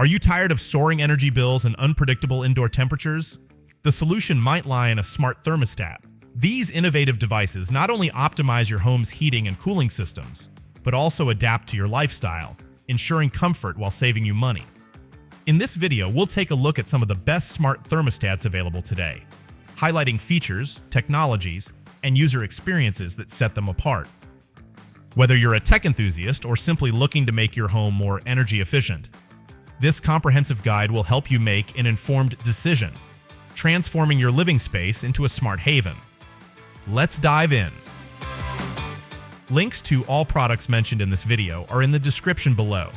Are you tired of soaring energy bills and unpredictable indoor temperatures? The solution might lie in a smart thermostat. These innovative devices not only optimize your home's heating and cooling systems, but also adapt to your lifestyle, ensuring comfort while saving you money. In this video, we'll take a look at some of the best smart thermostats available today, highlighting features, technologies, and user experiences that set them apart. Whether you're a tech enthusiast or simply looking to make your home more energy efficient, this comprehensive guide will help you make an informed decision, transforming your living space into a smart haven. Let's dive in. Links to all products mentioned in this video are in the description below.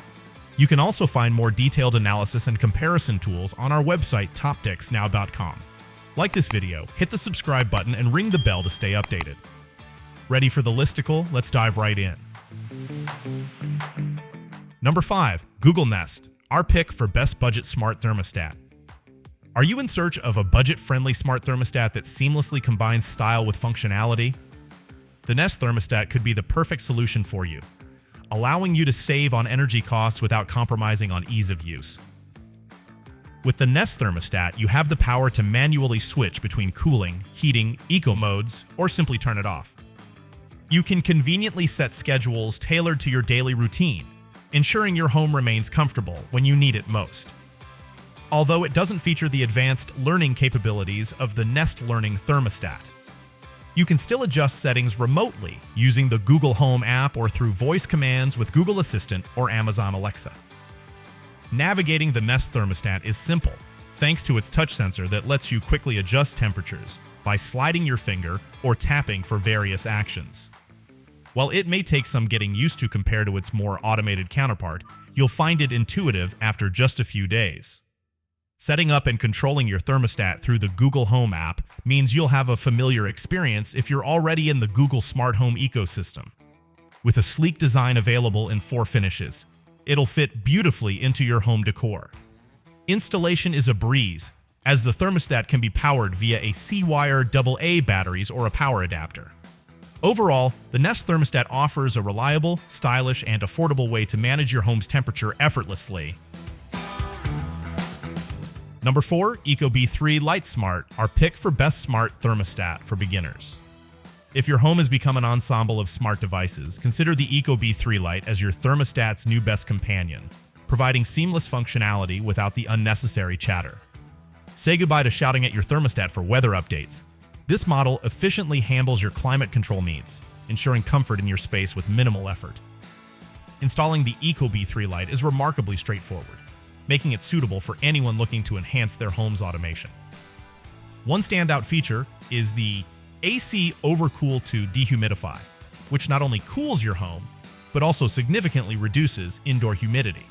You can also find more detailed analysis and comparison tools on our website, TopPicksNow.com. Like this video, hit the subscribe button and ring the bell to stay updated. Ready for the listicle? Let's dive right in. Number 5. Google Nest, our pick for best budget smart thermostat. Are you in search of a budget-friendly smart thermostat that seamlessly combines style with functionality? The Nest thermostat could be the perfect solution for you, allowing you to save on energy costs without compromising on ease of use. With the Nest thermostat, you have the power to manually switch between cooling, heating, eco modes, or simply turn it off. You can conveniently set schedules tailored to your daily routine, ensuring your home remains comfortable when you need it most. Although it doesn't feature the advanced learning capabilities of the Nest Learning thermostat, you can still adjust settings remotely using the Google Home app or through voice commands with Google Assistant or Amazon Alexa. Navigating the Nest thermostat is simple, thanks to its touch sensor that lets you quickly adjust temperatures by sliding your finger or tapping for various actions. While it may take some getting used to compared to its more automated counterpart, you'll find it intuitive after just a few days. Setting up and controlling your thermostat through the Google Home app means you'll have a familiar experience if you're already in the Google Smart Home ecosystem. With a sleek design available in 4 finishes, it'll fit beautifully into your home decor. Installation is a breeze, as the thermostat can be powered via a C-wire AA batteries or a power adapter. Overall, the Nest thermostat offers a reliable, stylish, and affordable way to manage your home's temperature effortlessly. Number 4. ecobee 3 Lite Smart, our pick for best smart thermostat for beginners. If your home has become an ensemble of smart devices, consider the ecobee 3 Lite as your thermostat's new best companion, providing seamless functionality without the unnecessary chatter. Say goodbye to shouting at your thermostat for weather updates. This model efficiently handles your climate control needs, ensuring comfort in your space with minimal effort. Installing the ecobee 3 Lite is remarkably straightforward, making it suitable for anyone looking to enhance their home's automation. One standout feature is the AC Overcool to Dehumidify, which not only cools your home, but also significantly reduces indoor humidity.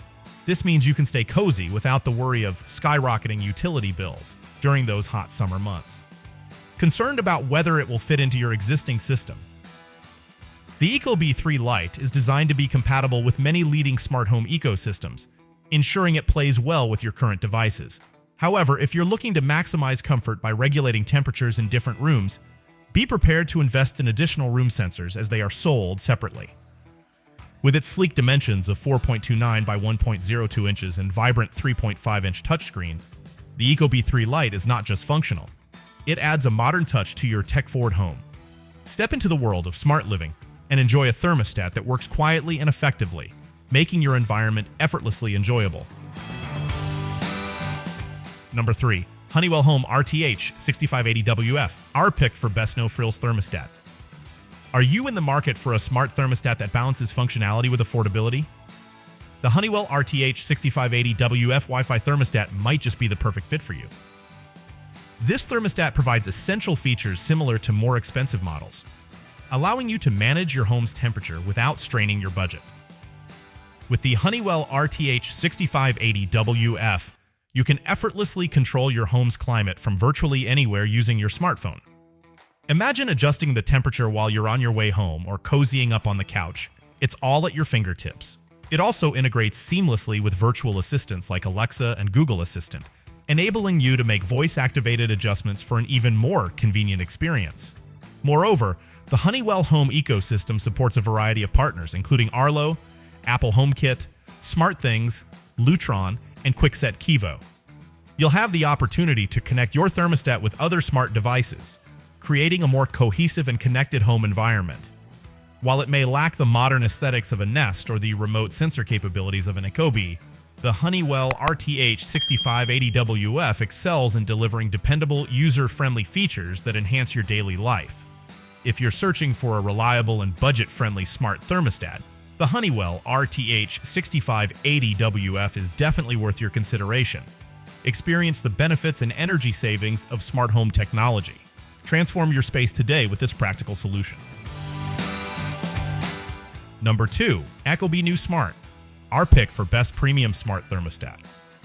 This means you can stay cozy without the worry of skyrocketing utility bills during those hot summer months. Concerned about whether it will fit into your existing system? The ecobee 3 Lite is designed to be compatible with many leading smart home ecosystems, ensuring it plays well with your current devices. However, if you're looking to maximize comfort by regulating temperatures in different rooms, be prepared to invest in additional room sensors as they are sold separately. With its sleek dimensions of 4.29 by 1.02 inches and vibrant 3.5-inch touchscreen, the ecobee 3 Lite is not just functional. It adds a modern touch to your tech-forward home. Step into the world of smart living and enjoy a thermostat that works quietly and effectively, making your environment effortlessly enjoyable. Number 3. Honeywell Home RTH 6580WF, our pick for best No-Frills thermostat. Are you in the market for a smart thermostat that balances functionality with affordability? The Honeywell RTH 6580WF Wi-Fi thermostat might just be the perfect fit for you. This thermostat provides essential features similar to more expensive models, allowing you to manage your home's temperature without straining your budget. With the Honeywell RTH 6580WF, you can effortlessly control your home's climate from virtually anywhere using your smartphone. Imagine adjusting the temperature while you're on your way home or cozying up on the couch. It's all at your fingertips. It also integrates seamlessly with virtual assistants like Alexa and Google Assistant, enabling you to make voice-activated adjustments for an even more convenient experience. Moreover, the Honeywell Home ecosystem supports a variety of partners, including Arlo, Apple HomeKit, SmartThings, Lutron, and QuickSet Kivo. You'll have the opportunity to connect your thermostat with other smart devices, creating a more cohesive and connected home environment. While it may lack the modern aesthetics of a Nest or the remote sensor capabilities of an ecobee, the Honeywell RTH6580WF excels in delivering dependable, user-friendly features that enhance your daily life. If you're searching for a reliable and budget-friendly smart thermostat, the Honeywell RTH6580WF is definitely worth your consideration. Experience the benefits and energy savings of smart home technology. Transform your space today with this practical solution. Number 2. ecobee New Smart. Our pick for best premium smart thermostat.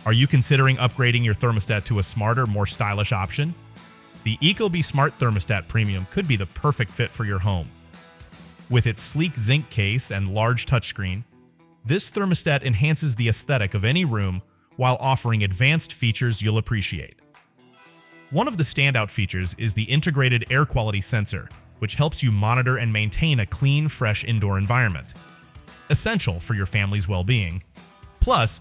Are you considering upgrading your thermostat to a smarter, more stylish option? The ecobee Smart Thermostat Premium could be the perfect fit for your home. With its sleek zinc case and large touchscreen, this thermostat enhances the aesthetic of any room while offering advanced features you'll appreciate. One of the standout features is the integrated air quality sensor, which helps you monitor and maintain a clean, fresh indoor environment, essential for your family's well-being. Plus,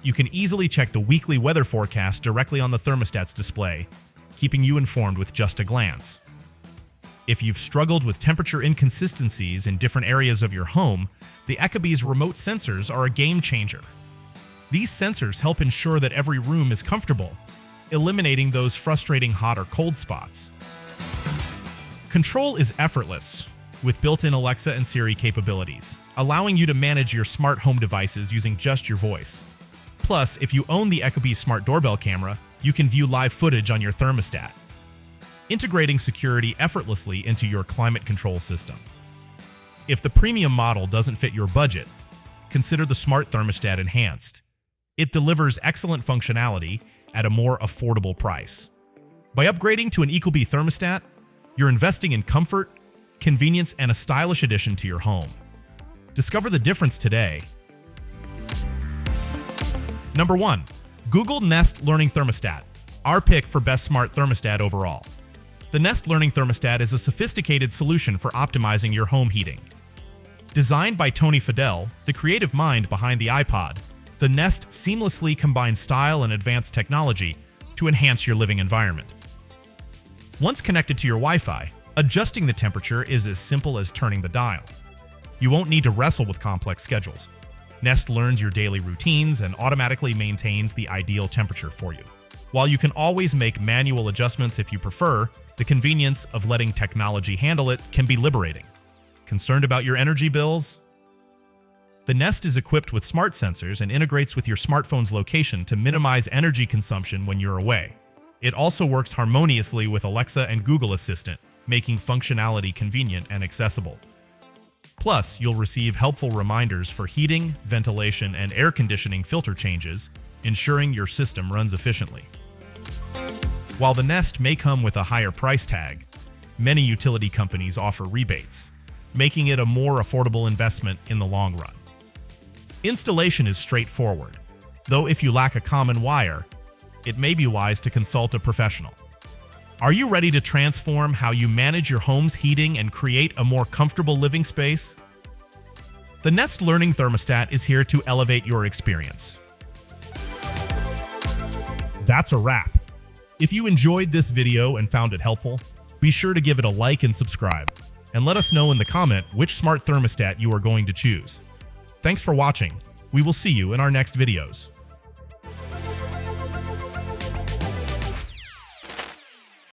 you can easily check the weekly weather forecast directly on the thermostat's display, keeping you informed with just a glance. If you've struggled with temperature inconsistencies in different areas of your home, the ecobee's remote sensors are a game changer. These sensors help ensure that every room is comfortable, eliminating those frustrating hot or cold spots. Control is effortless with built-in Alexa and Siri capabilities, allowing you to manage your smart home devices using just your voice. Plus, if you own the ecobee Smart Doorbell camera, you can view live footage on your thermostat, integrating security effortlessly into your climate control system. If the premium model doesn't fit your budget, consider the Smart Thermostat Enhanced. It delivers excellent functionality at a more affordable price. By upgrading to an ecobee thermostat, you're investing in comfort, convenience, and a stylish addition to your home. Discover the difference today. Number 1. Google Nest Learning Thermostat. Our pick for best smart thermostat overall. The Nest Learning Thermostat is a sophisticated solution for optimizing your home heating. Designed by Tony Fadell, the creative mind behind the iPod, the Nest seamlessly combines style and advanced technology to enhance your living environment. Once connected to your Wi-Fi, adjusting the temperature is as simple as turning the dial. You won't need to wrestle with complex schedules. Nest learns your daily routines and automatically maintains the ideal temperature for you. While you can always make manual adjustments if you prefer, the convenience of letting technology handle it can be liberating. Concerned about your energy bills? The Nest is equipped with smart sensors and integrates with your smartphone's location to minimize energy consumption when you're away. It also works harmoniously with Alexa and Google Assistant, making functionality convenient and accessible. Plus, you'll receive helpful reminders for heating, ventilation, and air conditioning filter changes, ensuring your system runs efficiently. While the Nest may come with a higher price tag, many utility companies offer rebates, making it a more affordable investment in the long run. Installation is straightforward, though if you lack a common wire, it may be wise to consult a professional. Are you ready to transform how you manage your home's heating and create a more comfortable living space? The Nest Learning Thermostat is here to elevate your experience. That's a wrap. If you enjoyed this video and found it helpful, be sure to give it a like and subscribe, and let us know in the comment which smart thermostat you are going to choose. Thanks for watching. We will see you in our next videos.